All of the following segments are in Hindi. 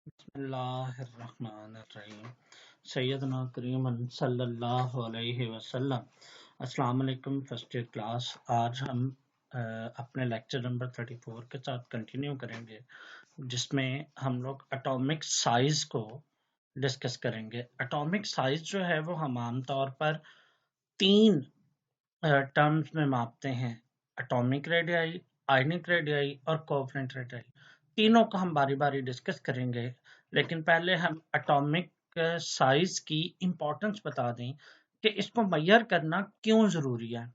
बिस्मिल्लाहिर्रहमानिर्रहीम। सैयदना करीमन सल्लल्लाहु अलैहि वसल्लम। अस्सलाम वालेकुम फर्स्ट ईयर क्लास। आज हम अपने लेक्चर नंबर 34 के साथ कंटिन्यू करेंगे, जिसमें हम लोग एटॉमिक साइज को डिस्कस करेंगे। एटॉमिक साइज जो है वो हम आमतौर पर तीन टर्म्स में मापते हैं: एटॉमिक रेडियाई, आयनिक रेडियाई और कोवलेंट रेडियाई। तीनों को हम बारी बारी डिस्कस करेंगे, लेकिन पहले हम एटॉमिक साइज की इम्पोर्टेंस बता दें कि इसको मैयर करना क्यों ज़रूरी है।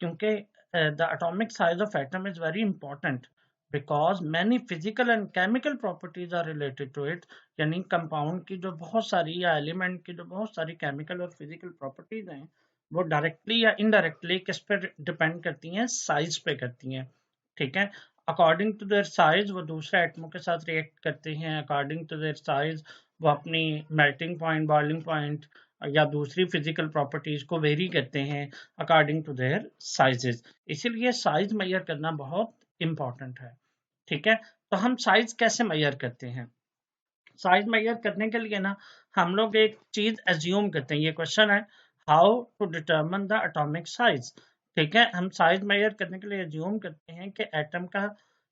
क्योंकि the atomic size of atom is very important because many physical and chemical properties are related to it. यानी कंपाउंड की जो बहुत सारी या एलिमेंट की जो बहुत सारी केमिकल और फिजिकल प्रॉपर्टीज हैं, वो डायरेक्टली या इनडायरेक्टली किस पे डिपेंड करती हैं? साइज पे करती हैं। ठीक है। अकॉर्डिंग टू देयर साइज वो दूसरे एटमों के साथ रिएक्ट करते हैं। अकॉर्डिंग टू देयर साइज वो अपनी मेल्टिंग पॉइंट, बॉइलिंग पॉइंट या दूसरी फिजिकल प्रॉपर्टीज को वेरी करते हैं अकॉर्डिंग टू देयर साइजेस। इसीलिए साइज मेजर करना बहुत इंपॉर्टेंट है। ठीक है। तो हम साइज कैसे मेजर करते हैं? साइज मेजर करने के लिए ना हम लोग एक चीज एज्यूम करते हैं। ये क्वेश्चन है, how to determine the atomic size. ठीक है। हम साइज मेजर करने के लिए एज्यूम करते हैं कि एटम का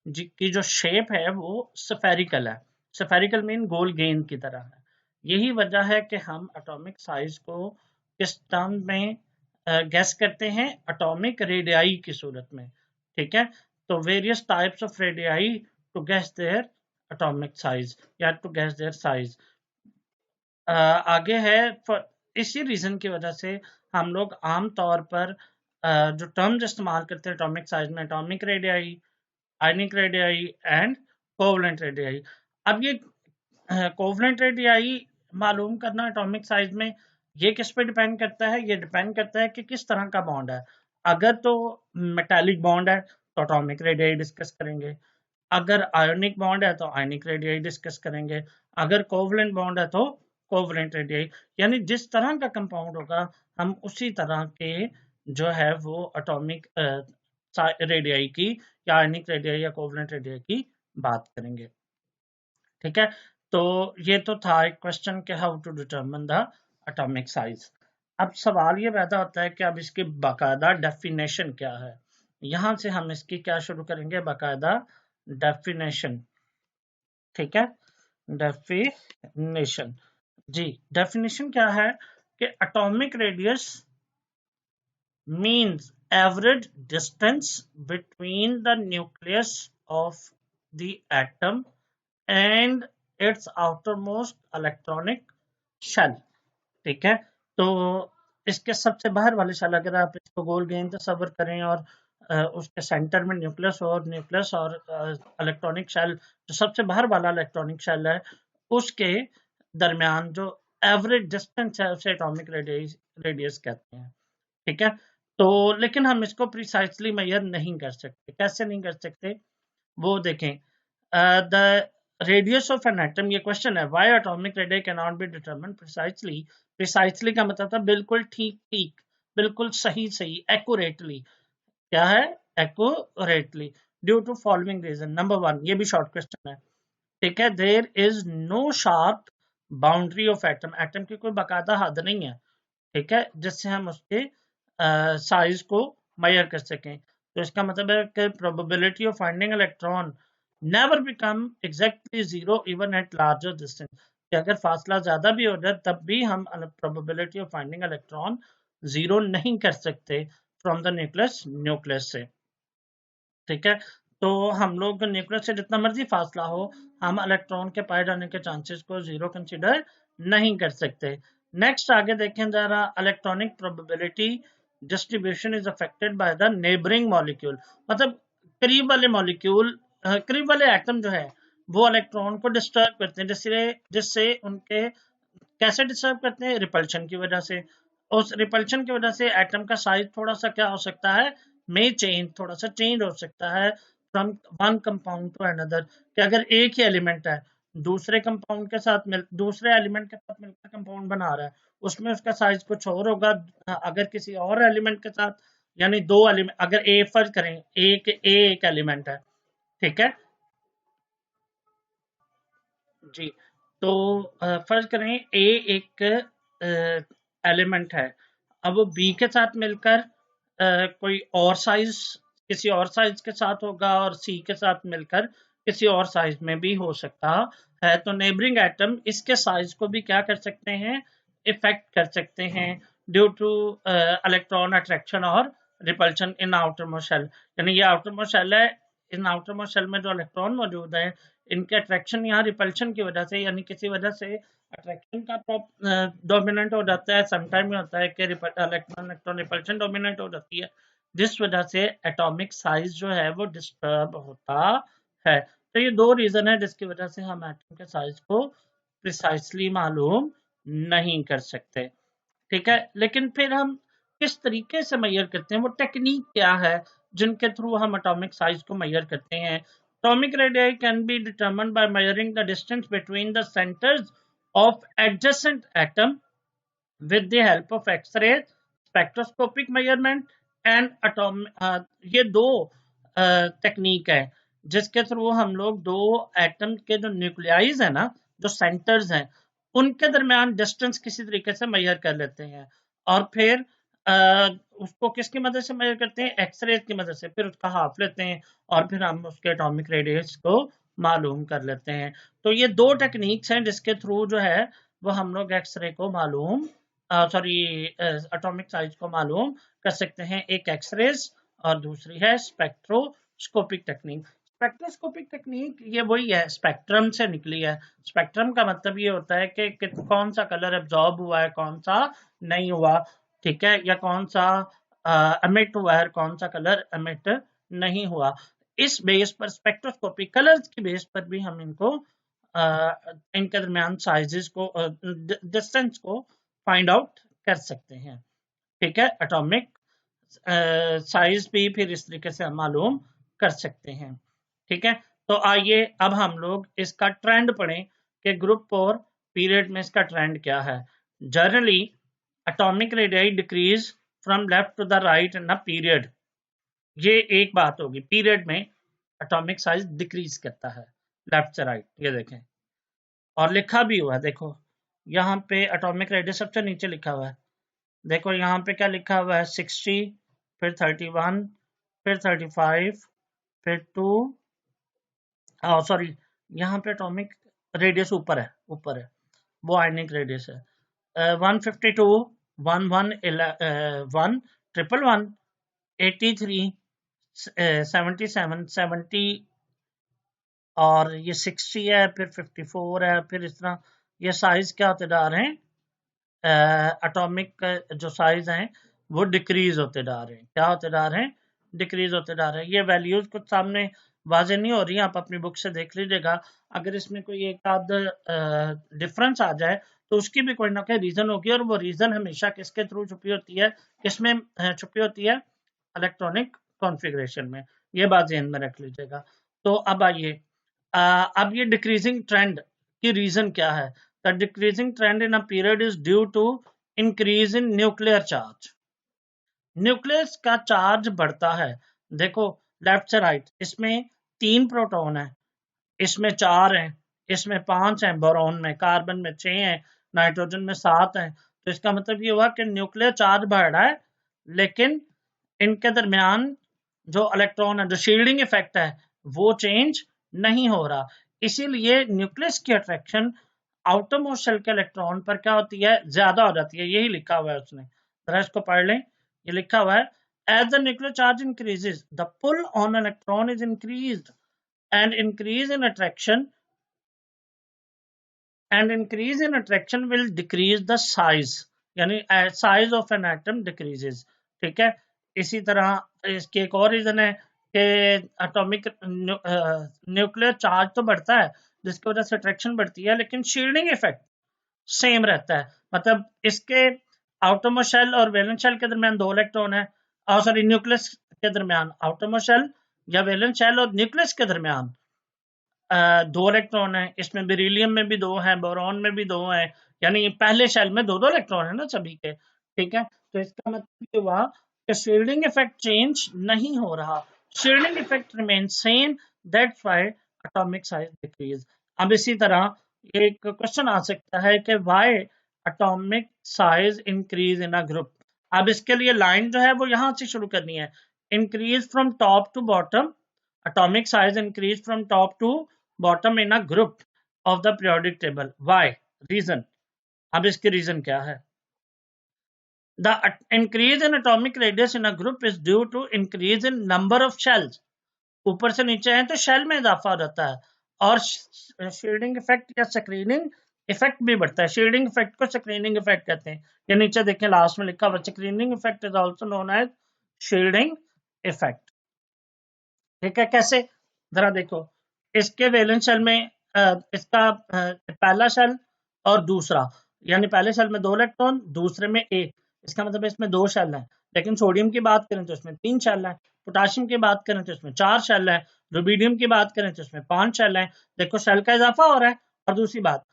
की जो शेप है वो स्फेरिकल है। स्फेरिकल मीन गोल गेंद की तरह है। यही वजह है कि हम एटॉमिक साइज को किस टर्म में गैस करते हैं? एटॉमिक रेडियाई की सूरत में। ठीक है। तो various types of radii to guess their atomic size या टू गैस देयर साइज। आगे है, इसी रीजन की वजह से हम लोग आम तौर पर जो टर्म्स इस्तेमाल करते हैं एटॉमिक साइज में, atomic radii, ionic radii and covalent radii. अब ये कोवलेंट रेडियाई मालूम करना एटॉमिक साइज में, ये किस पे डिपेंड करता है? ये डिपेंड करता है कि किस तरह का बॉन्ड है। अगर तो मेटालिक बॉन्ड है तो एटॉमिक रेडियाई डिस्कस करेंगे। अगर आयोनिक बॉन्ड है तो आयनिक रेडियाई डिस्कस करेंगे। अगर कोवलेंट बॉन्ड है तो कोवलेंट रेडियाई। यानी जिस तरह का कंपाउंड होगा हम उसी तरह के जो है वो एटॉमिक रेडियाई की या आयनिक रेडियाई या कोवलेंट रेडियाई की बात करेंगे। ठीक है। तो ये तो था एक क्वेश्चन के how to determine the atomic size. अब सवाल ये पैदा होता है कि अब इसकी बाकायदा डेफिनेशन क्या है। यहां से हम इसकी क्या शुरू करेंगे? बाकायदा डेफिनेशन। ठीक है। डेफिनेशन। जी, डेफिनेशन क्या है कि atomic radius means average distance between the nucleus of the atom and its outermost electronic shell. ठीक है। तो इसके सबसे बाहर वाले शेल, अगर आप इसको गोल गेंद तस्वर करें और उसके सेंटर में न्यूक्लियस और इलेक्ट्रॉनिक शेल, जो सबसे बाहर वाला इलेक्ट्रॉनिक शेल है, उसके दरमियान जो एवरेज डिस्टेंस है उसे एटॉमिक रेडियस कहते हैं। ठीक है। तो लेकिन हम इसको प्रिसाइसली मेजर नहीं कर सकते। कैसे नहीं कर सकते वो देखें। The radius of an atom, ये क्वेश्चन है, why atomic radius can not be determined precisely. Precisely का मतलब था बिल्कुल ठीक ठीक, बिल्कुल सही सही, एक्यूरेटली। क्या है? Accurately. Due to following reason. Number one, ये भी शॉर्ट क्वेश्चन है। ठीक है। There is no sharp boundary of atom. Atom की कोई बाकायदा हद नहीं है, ठीक है, जिससे हम उसके साइज को मेजर कर सकें। तो इसका मतलब है कि probability of finding electron never become exactly zero even at larger distance. कि अगर फासला ज्यादा भी हो जाए तब भी हम probability of finding electron zero नहीं कर सकते फ्रॉम द न्यूक्लियस से। ठीक है। तो हम लोग न्यूक्लियस से जितना मर्जी फासला हो, हम इलेक्ट्रॉन के पाए जाने के चांसेस को जीरो कंसीडर नहीं कर सकते। नेक्स्ट आगे देखें जरा, electronic probability distribution is affected by the neighbouring molecule. मतलब करीब वाले मॉलिक्यूल, करीब वाले एटम जो है वो इलेक्ट्रॉन को डिस्टर्ब करते हैं, जिससे जिससे उनके, कैसे डिस्टर्ब करते हैं? रिपल्शन की वजह से। उस रिपल्शन की वजह से एटम का साइज थोड़ा सा क्या हो सकता है? में चेंज, थोड़ा सा चेंज हो सकता है from one compound to another. कि अगर एक ही एलिमेंट है, दूसरे कंपाउंड के साथ दूसरे एलिमेंट के साथ मिलकर कंपाउंड बना रहा है, उसमें उसका साइज कुछ और होगा। अगर किसी और एलिमेंट के साथ, यानी दो एलिमेंट, अगर ए फर्ज करें, एक एलिमेंट है, ठीक है, जी, तो फर्ज करें ए एक एलिमेंट है, अब वो बी के साथ मिलकर कोई और साइज किसी और साइज के साथ होगा और सी के साथ मिलकर किसी और साइज में भी हो सकता है। तो नेबरिंग एटम इसके साइज को भी क्या कर सकते हैं, इफेक्ट कर सकते हैं ड्यू टू इलेक्ट्रॉन अट्रैक्शन और रिपल्शन इन आउटरमोस्ट शेल। यानी ये आउटरमोस्ट शेल है, इन आउटरमोस्ट शेल में जो इलेक्ट्रॉन मौजूद है इनके अट्रैक्शन यहाँ रिपल्शन की वजह से यानी किसी वजह से अट्रैक्शन का डोमिनेंट हो जाता है। समटाइम होता है कि इलेक्ट्रॉन रिपल्शन डोमिनेंट हो जाती है, जिस वजह से एटॉमिक साइज जो है वो डिस्टर्ब होता है। तो ये दो रीजन है जिसकी वजह से हम एटम के साइज को प्रिसाइसली मालूम नहीं कर सकते। ठीक है, लेकिन फिर हम किस तरीके से मेजर करते हैं, वो टेक्निक क्या है जिनके थ्रू हम एटॉमिक साइज को मेजर करते हैं। Atomic radii can be determined by measuring the distance between the centres of adjacent atom with the help of X-ray, spectroscopic measurement and atomic। ये दो टेक्निक है जिसके थ्रू हम लोग दो एटम के जो न्यूक्लियाइज है ना, जो सेंटर्स हैं, उनके दरमियान डिस्टेंस किसी तरीके से मेजर कर लेते हैं और फिर उसको किसकी मदद से मेजर करते हैं, एक्सरे की मदद से। फिर उसका हाफ लेते हैं और फिर हम उसके एटॉमिक रेडियस को मालूम कर लेते हैं। तो ये दो टेक्निक्स हैं जिसके थ्रू जो है वो हम लोग एक्सरे को मालूम एटॉमिक साइज को मालूम कर सकते हैं। एक एक्सरेज और दूसरी है स्पेक्ट्रोस्कोपिक टेक्निक। स्पेक्ट्रोस्कोपिक टेक्निक ये वही है, स्पेक्ट्रम से निकली है। स्पेक्ट्रम का मतलब ये होता है कि कौन सा कलर एब्जॉर्ब हुआ है, कौन सा नहीं हुआ, ठीक है, या कौन सा एमिट हुआ है, कौन सा कलर एमिट नहीं हुआ। इस बेस पर स्पेक्ट्रोस्कोपी कलर्स की बेस पर भी हम इनको इनके दरमियान साइजेस को डिस्टेंस को फाइंड आउट कर सकते हैं। ठीक है, एटॉमिक साइज भी फिर इस तरीके से हम मालूम कर सकते हैं। ठीक है, तो आइए अब हम लोग इसका ट्रेंड पढ़ें कि ग्रुप और पीरियड में इसका ट्रेंड क्या है। Generally atomic radii decrease from left to the right in a period. ये एक बात होगी, पीरियड में एटॉमिक साइज डिक्रीज करता है लेफ्ट से राइट। ये देखें और लिखा भी हुआ है, देखो यहाँ पे एटॉमिक रेडियस सबसे नीचे लिखा हुआ है। देखो यहाँ पे क्या लिखा हुआ है, 60, फिर 31, फिर 35, फिर 2, सॉरी यहाँ पे एटॉमिक रेडियस ऊपर है, ऊपर है, वो आयनिक रेडियस है। 152, 11, 111, 83, 77, 70 और ये 60 है, फिर 54 है, फिर इस तरह ये साइज क्या होते जा रहे हैं, एटॉमिक जो साइज हैं वो डिक्रीज होते जा रहे हैं। क्या होते जा रहे हैं, डिक्रीज होते जा रहे हैं। ये वैल्यूज कुछ सामने वाजे नहीं हो रही, आप अपनी बुक से देख लीजिएगा। अगर इसमें कोई एक आध डिफरेंस आ जाए तो उसकी भी कोई ना कोई रीजन होगी, और वो रीजन हमेशा किसके थ्रू छुपी होती है, किसमें छुपी होती है, इलेक्ट्रॉनिक कॉन्फ़िगरेशन में। ये बात ध्यान में रख लीजिएगा। तो अब आइए, अब ये डिक्रीजिंग ट्रेंड की रीजन क्या है। The decreasing trend in a period is due to increase in nuclear charge। Nucleus का चार्ज बढ़ता है। देखो लेफ्ट से राइट, इसमें 3 प्रोटॉन है, इसमें 4 हैं, इसमें 5 हैं, बोरॉन में, कार्बन में 6 हैं, नाइट्रोजन में 7 हैं। तो इसका मतलब ये हुआ कि न्यूक्लियर चार्ज बढ़ रहा है, लेकिन इनके दरमियान जो इलेक्ट्रॉन है, जो शील्डिंग इफेक्ट है, वो चेंज नहीं हो रहा। इसीलिए न्यूक्लियस की अट्रैक्शन आउटरमोस्ट शेल के इलेक्ट्रॉन पर क्या होती है, ज्यादा हो जाती है। यही लिखा हुआ है उसने, जरा इसको पढ़ लें। ये लिखा हुआ है, as the nuclear charge increases the pull on an electron is increased and increase in attraction will decrease the size, यानी size of an atom decreases। ठीक है, इसी तरह इसके एक और रीजन है कि एटॉमिक न्यूक्लियर चार्ज तो बढ़ता है जिसकी वजह से अट्रैक्शन बढ़ती है, लेकिन शील्डिंग इफेक्ट सेम रहता है। मतलब इसके आउटरमोस्ट शेल और वैलेंस शेल के दरमियान 2 इलेक्ट्रॉन है, सॉरी न्यूक्लियस के दरमियान, आउटरमोस्ट शेल या वैलेंस शेल और न्यूक्लियस के दरमियान 2 इलेक्ट्रॉन है। इसमें बेरिलियम में भी 2 है, बोरॉन में भी 2 है, यानी पहले शेल में 2 इलेक्ट्रॉन है ना सभी के। ठीक है, तो इसका मतलब ये हुआ कि शील्डिंग इफेक्ट चेंज नहीं हो रहा, shielding effect remain same, that's why atomic size decrease. अब इसी तरह ये एक क्वेश्चन आ सकता है कि why atomic size increase in a group. अब इसके लिए लाइन जो है वो यहां से शुरू करनी है, increase from top to bottom, atomic size increase from top to bottom in a group of the periodic table, why, reason. अब इसके रीजन क्या है? The increase in atomic radius in a group is due to increase in number of shells। ऊपर से नीचे है तो शेल में इजाफा हो जाता है, और शील्डिंग इफेक्ट या स्क्रीनिंग इफेक्ट भी बढ़ता है। शील्डिंग इफेक्ट को स्क्रीनिंग इफेक्ट कहते हैं। ये नीचे देखें लास्ट में लिखा हुआ, screening effect is also known as shielding effect. ठीक है, कैसे? जरा देखो, इसके वैलेंस शेल में इसका पहला शेल और दूसरा, यानी पहले शेल में 2 इलेक्ट्रॉन, दूसरे में 1, इसका मतलब इसमें 2 शेल हैं। लेकिन सोडियम की बात करें तो इसमें 3 शेल हैं, पोटाशियम की बात करें तो इसमें 4 शेल हैं, रुबिडियम की बात करें तो इसमें 5 शेल हैं। देखो शेल का इजाफा हो रहा है। और दूसरी बात,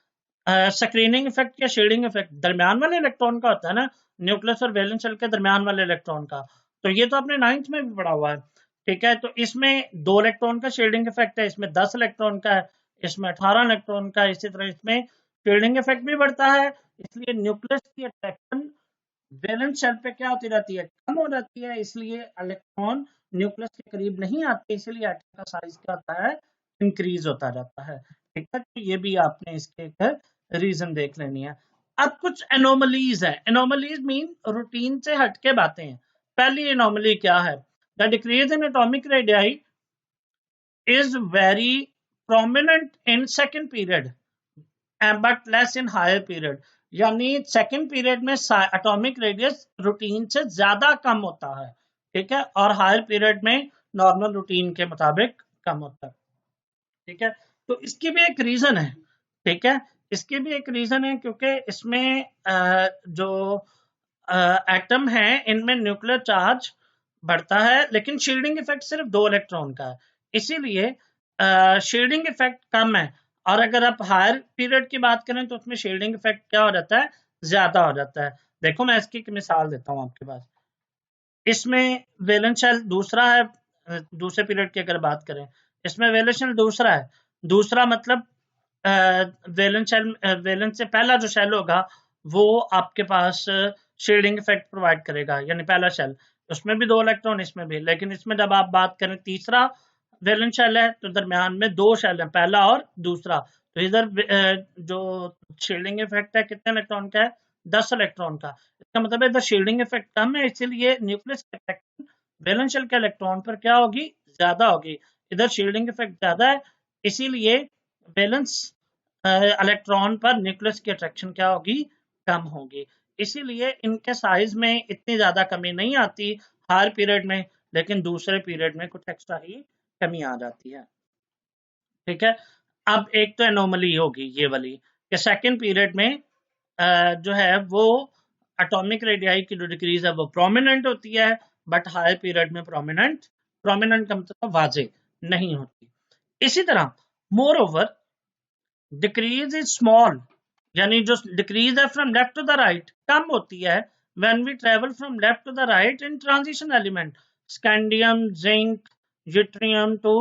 स्क्रीनिंग इफेक्ट या शेडिंग इफेक्ट दरमियान वाले इलेक्ट्रॉन का होता है ना, न्यूक्लियस और वैलेंस शेल के दरमियान वाले इलेक्ट्रॉन का। तो ये तो आपने 9th में भी पढ़ा हुआ है। ठीक है, तो इसमें 2 इलेक्ट्रॉन का शेडिंग इफेक्ट है, इसमें 10 इलेक्ट्रॉन का है, इसमें 18 इलेक्ट्रॉन का है। इसी तरह इसमें शेडिंग इफेक्ट भी बढ़ता है, इसलिए न्यूक्लियस की अट्रैक्शन वैलेंस शेल पे क्या होती रहती है? कम हो जाती है, इसलिए इलेक्ट्रॉन न्यूक्लियस के करीब नहीं आते, इसलिए एटम का साइज क्या होता है? इंक्रीज होता जाता है। ठीक है, तो ये भी आपने इसके एक रीजन देख लेनी है। अब कुछ एनोमलीज है। एनोमलीज मीन रूटीन से हटके बातें हैं। पहली एनोमली क्या है? The decrease in atomic radii is very prominent in second period but less in higher period। यानी सेकंड पीरियड में एटॉमिक रेडियस रूटीन से ज्यादा कम होता है। ठीक है, और हायर पीरियड में नॉर्मल रूटीन के मुताबिक कम होता है। ठीक है, तो इसकी भी एक रीजन है। ठीक है, इसकी भी एक रीजन है, क्योंकि इसमें जो एटम है इनमें न्यूक्लियर चार्ज बढ़ता है, लेकिन शील्डिंग इफेक्ट सिर्फ 2 इलेक्ट्रॉन का है, इसीलिए शील्डिंग इफेक्ट कम है। और अगर आप हायर पीरियड की बात करें तो उसमें शील्डिंग इफेक्ट क्या हो जाता है? ज्यादा हो जाता है। देखो मैं इसकी एक मिसाल देता हूँ आपके पास। इसमें वैलेंस शेल दूसरा है, दूसरे पीरियड की अगर बात करें, इसमें वैलेंस शेल दूसरा है। दूसरा मतलब वैलेंस शेल, वैलेंस से पहला जो शेल होगा वो आपके पास शील्डिंग इफेक्ट प्रोवाइड करेगा, यानी पहला शेल, उसमें भी 2 इलेक्ट्रॉन, इसमें भी। लेकिन इसमें जब आप बात करें तीसरा वैलेंस शेल है तो दरमियान में 2 शेल हैं, पहला और दूसरा। तो इधर जो शील्डिंग इफेक्ट है कितने इलेक्ट्रॉन का है? 10 इलेक्ट्रॉन का। इसका मतलब है इधर शील्डिंग इफेक्ट कम है, इसीलिए न्यूक्लियस की अट्रैक्शन वैलेंस शेल के इलेक्ट्रॉन पर क्या होगी? ज्यादा होगी। इधर शील्डिंग इफेक्ट ज्यादा है, इसीलिए वैलेंस इलेक्ट्रॉन पर न्यूक्लियस की अट्रैक्शन क्या होगी? कम होगी। इसीलिए इनके साइज में इतनी ज्यादा कमी नहीं आती हायर पीरियड में, लेकिन दूसरे पीरियड में कुछ एक्स्ट्रा ही कमी आ जाती है। ठीक है, अब एक तो एनोमली होगी ये वाली कि सेकंड पीरियड में जो है वो एटॉमिक रेडियाई की जो डिक्रीज है वो प्रोमिनेंट होती है, बट हायर पीरियड में प्रोमिनेंट, प्रोमिनेंट का मतलब वाजे नहीं होती। इसी तरह moreover decrease is small, यानी जो डिक्रीज है from left to the right कम होती है when we travel from left to the right in transition element, scandium, zinc, yttrium to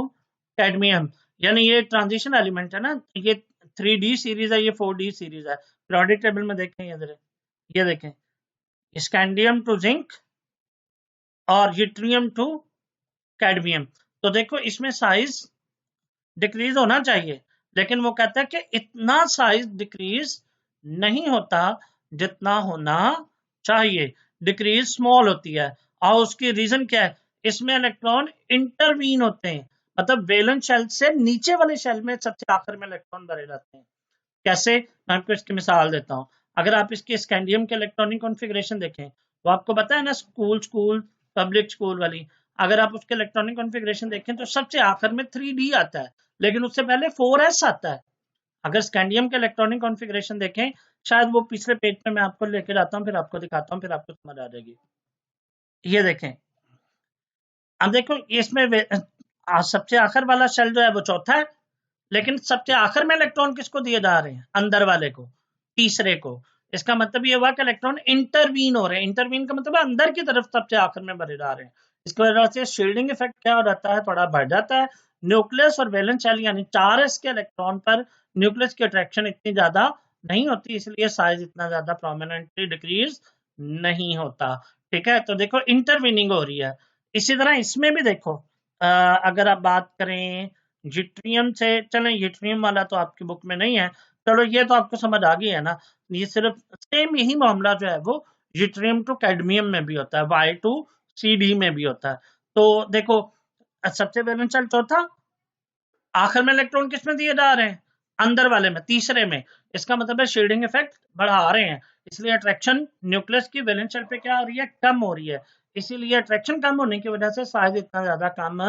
cadmium. यानी ये ट्रांजिशन एलिमेंट है ना, ये 3D सीरीज है, ये 4D सीरीज है। पीरियोडिक टेबल में देखें, ये देखें, स्कैंडियम टू जिंक और यूट्रियम टू कैडमियम। तो देखो इसमें साइज डिक्रीज होना चाहिए, लेकिन वो कहता है कि इतना साइज डिक्रीज नहीं होता जितना होना चाहिए, डिक्रीज स्मॉल होती है। और उसकी रीजन क्या है? इसमें इलेक्ट्रॉन इंटरवीन होते हैं, मतलब वैलेंस शेल से नीचे वाले शेल में सबसे आखिर में इलेक्ट्रॉन भरे जाते हैं। कैसे? मैं आपको इसकी मिसाल देता हूँ। अगर आप इसके स्कैंडियम के इलेक्ट्रॉनिक कॉन्फ़िगरेशन देखें, तो आपको पता है ना, स्कूल पब्लिक स्कूल वाली, अगर आप उसके इलेक्ट्रॉनिक कॉन्फ़िगरेशन देखें तो सबसे आखिर में 3D आता है, लेकिन उससे पहले 4s आता है। अगर स्कैंडियम के इलेक्ट्रॉनिक कॉन्फ़िगरेशन देखें, शायद वो पिछले पेज पे मैं आपको लेके जाता हूँ, फिर आपको दिखाता हूँ, फिर आपको समझ आ जाएगी। ये देखें, अब देखो इसमें सबसे आखिर वाला शेल जो है वो चौथा है, लेकिन सबसे आखिर में इलेक्ट्रॉन किसको दिए जा रहे हैं? अंदर वाले को, तीसरे को। इसका मतलब ये हुआ कि इलेक्ट्रॉन इंटरवीन हो रहे हैं। इंटरवीन का मतलब अंदर की तरफ सबसे आखिर में भरे जा रहे हैं। इसकी वजह से शील्डिंग इफेक्ट क्या हो जाता है? थोड़ा बढ़ जाता है। न्यूक्लियस और वैलेंस शेल यानी 4s के इलेक्ट्रॉन पर न्यूक्लियस की अट्रैक्शन इतनी ज्यादा नहीं होती, इसलिए साइज इतना ज्यादा प्रोमिनेंटली डिक्रीज नहीं होता। ठीक है, तो देखो इंटरवीनिंग हो रही है। इसी तरह इसमें भी देखो, अगर आप बात करें यूट्रियम से, चलें यूट्रियम वाला तो आपकी बुक में नहीं है, चलो ये तो आपको समझ आ गई है ना, ये सिर्फ सेम यही मामला जो है वो यूट्रियम टू कैडमियम में भी होता है, वाई टू सी डी में भी होता है। तो देखो सबसे वैलेंस शेल चौथा, आखिर में इलेक्ट्रॉन किसमें दिए जा रहे हैं, अंदर वाले में, तीसरे में, इसका मतलब है शील्डिंग इफेक्ट बढ़ा रहे हैं, इसलिए अट्रैक्शन न्यूक्लियस की वैलेंस शेल पे क्या हो रही है, कम हो रही है, इसीलिए अट्रैक्शन कम होने की वजह से साइज इतना ज्यादा कम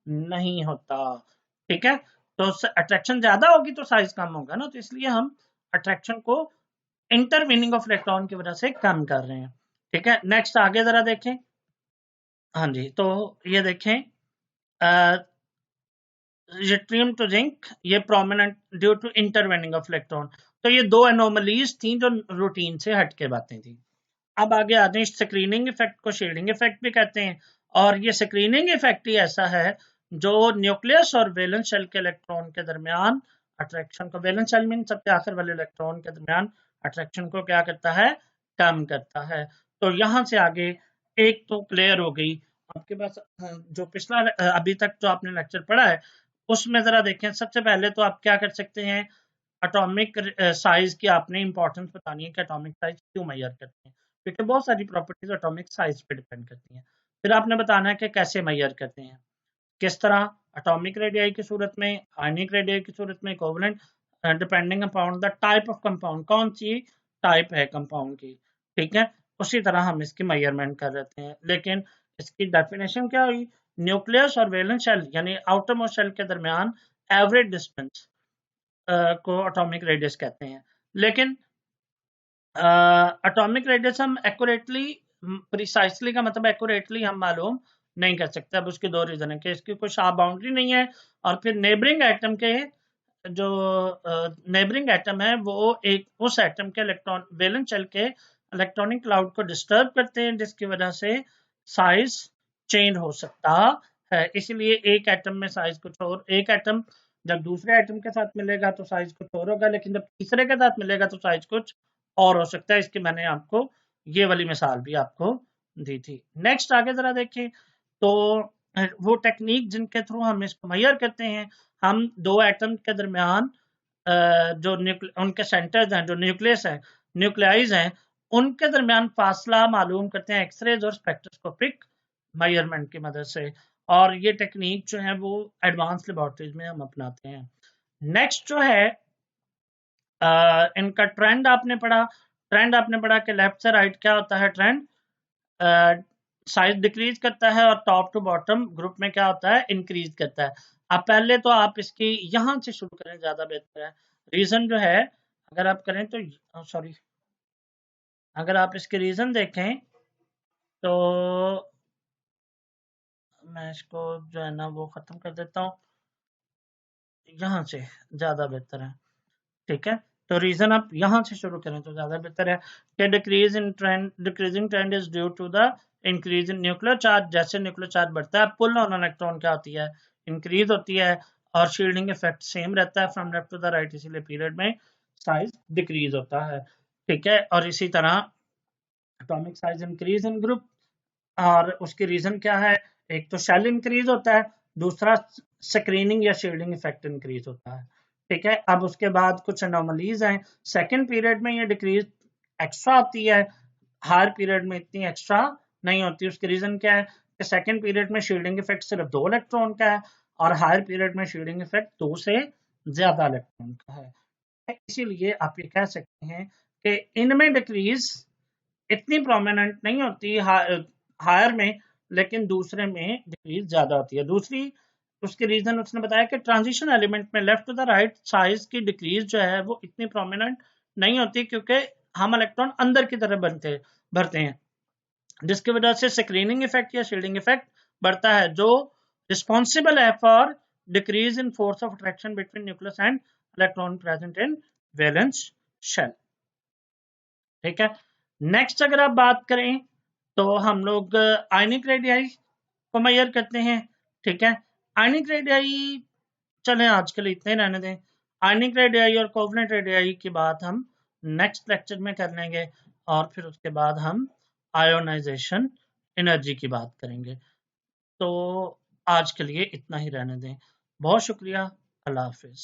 नहीं होता। ठीक है, तो अट्रैक्शन ज्यादा होगी तो साइज कम होगा ना, तो इसलिए हम अट्रैक्शन को इंटरवीनिंग ऑफ इलेक्ट्रॉन की वजह से कम कर रहे हैं। ठीक है, नेक्स्ट आगे जरा देखें। हाँ जी, तो ये देखें यट्रियम टू जिंक, ये prominent due to intervening of electron. तो ये दो एनोमलीज थी जो रूटीन से हटके बातें थी। अब आगे आते हैं स्क्रीनिंग इफेक्ट को शील्डिंग इफेक्ट भी कहते हैं, और ये स्क्रीनिंग इफेक्ट ही ऐसा है जो न्यूक्लियस और वैलेंस शेल के इलेक्ट्रॉन के दरमियान अट्रैक्शन को, वैलेंस शेल मीन सबसे आखिर वाले इलेक्ट्रॉन के दरमियान अट्रैक्शन को क्या करता है, कम करता है। तो यहां से आगे एक तो क्लियर हो गई आपके पास। जो पिछला अभी तक जो आपने लेक्चर पढ़ा है उसमें जरा देखें, सबसे पहले तो आप क्या कर सकते हैं, एटॉमिक साइज की आपने इंपॉर्टेंस बतानी है कि एटॉमिक साइज क्यों मेजर करते हैं, क्योंकि बहुत सारी प्रॉपर्टीज एटॉमिक साइज पे डिपेंड करती हैं। फिर आपने बताना है कि कैसे मेजर करते हैं, किस तरह, एटॉमिक रेडियाई की सूरत में, आयनिक रेडियाई की सूरत में, covalent, depending upon the type of compound, कौन सी टाइप है कंपाउंड की। ठीक है, उसी तरह हम इसकी मेजरमेंट कर रहे हैं, लेकिन इसकी डेफिनेशन क्या हुई, न्यूक्लियस और वैलेंस शेल यानी आउटर मोस्ट शेल के दरमियान एवरेज डिस्टेंस को एटॉमिक रेडियस कहते हैं। लेकिन एटॉमिक रेडियस हम एक्यूरेटली, प्रिसाइसली का मतलब एक्यूरेटली हम मालूम नहीं कर सकते। अब उसके दो रीजन है कि इसकी कोई शार्प बाउंड्री नहीं है, और फिर नेबरिंग एटम के जो नेबरिंग एटम है वो एक उस एटम के इलेक्ट्रॉन, वैलेंस शेल के इलेक्ट्रॉनिक क्लाउड को डिस्टर्ब करते हैं, जिसकी वजह से साइज चेंज हो सकता है। इसलिए एक एटम में साइज कुछ और, एक एटम जब दूसरे एटम के साथ मिलेगा तो साइज कुछ और होगा, लेकिन जब तीसरे के साथ मिलेगा तो साइज कुछ और हो सकता है। इसकी मैंने आपको ये वाली मिसाल भी आपको दी थी। नेक्स्ट आगे जरा देखें, तो वो टेक्निक जिनके थ्रू हम इसको मेजर करते हैं, हम दो एटम के दरमियान जो उनके सेंटर्स हैं, जो न्यूक्लियस है, न्यूक्लियाइज हैं, उनके दरमियान फासला मालूम करते हैं एक्सरेज और स्पेक्ट्रोस्कोपिक मेजरमेंट की मदद से, और ये टेक्निक जो है वो एडवांस लेबोरेटरीज में हम अपनाते हैं। नेक्स्ट जो है इनका ट्रेंड आपने पढ़ा, ट्रेंड आपने पढ़ा कि लेफ्ट से राइट क्या होता है ट्रेंड, साइज डिक्रीज करता है, और टॉप टू बॉटम ग्रुप में क्या होता है, इंक्रीज करता है। अब पहले तो आप इसकी यहां से शुरू करें, ज्यादा बेहतर है। रीजन जो है, अगर आप करें तो सॉरी, अगर आप इसके रीजन देखें तो मैं इसको जो है ना वो खत्म कर देता हूँ, यहां से ज्यादा बेहतर है। ठीक है, तो रीजन आप यहां से शुरू करें तो ज्यादा बेहतर है कि decreasing trend is due to the increase in nuclear charge. जैसे न्यूक्लियर चार्ज बढ़ता है, पुल ऑन इलेक्ट्रॉन क्या होती है, इंक्रीज होती है, और शील्डिंग इफेक्ट सेम रहता है from left to the right, इसीलिए पीरियड में साइज डिक्रीज होता है। ठीक है, और इसी तरह atomic size increase in group, और उसकी रीजन क्या है, एक तो शेल इंक्रीज होता है, दूसरा स्क्रीनिंग या शील्डिंग इफेक्ट इंक्रीज होता है। ठीक है, अब उसके बाद कुछ एनोमलीज हैं, सेकंड पीरियड में ये डिक्रीज एक्स्ट्रा होती है, हायर पीरियड में इतनी एक्स्ट्रा नहीं होती। उसकी रीजन क्या है कि सेकंड पीरियड में शील्डिंग इफेक्ट सिर्फ 2 इलेक्ट्रॉन का है, और हायर पीरियड में शील्डिंग इफेक्ट 2 से ज्यादा इलेक्ट्रॉन का है। इसीलिए आप ये कह सकते हैं कि इनमें डिक्रीज इतनी प्रोमिनेंट नहीं होती हायर में, लेकिन दूसरे में डिक्रीज ज्यादा होती है। दूसरी उसके रीजन उसने बताया कि ट्रांजिशन एलिमेंट में left to the right size की डिक्रीज जो है वो इतनी प्रोमिनेंट नहीं होती, क्योंकि हम इलेक्ट्रॉन अंदर की तरफ भरते हैं, जिसकी वजह से स्क्रीनिंग इफेक्ट या शील्डिंग इफेक्ट बढ़ता है, जो रिस्पॉन्सिबल है for decrease in force of attraction between nucleus and electron present in valence shell. ठीक है, नेक्स्ट अगर आप बात करें तो हम लोग आयनिक रेडियाई को मेजर करते हैं। ठीक है, आयनिक रेडियाई चलें आजकल इतने रहने दें। आयनिक रेडियाई और कोवलेंट रेडियाई की बात हम नेक्स्ट लेक्चर में कर लेंगे और फिर उसके बाद हम आयोनाइजेशन एनर्जी की बात करेंगे। तो आज के लिए इतना ही रहने दें। बहुत शुक्रिया। अल्लाह हाफिज।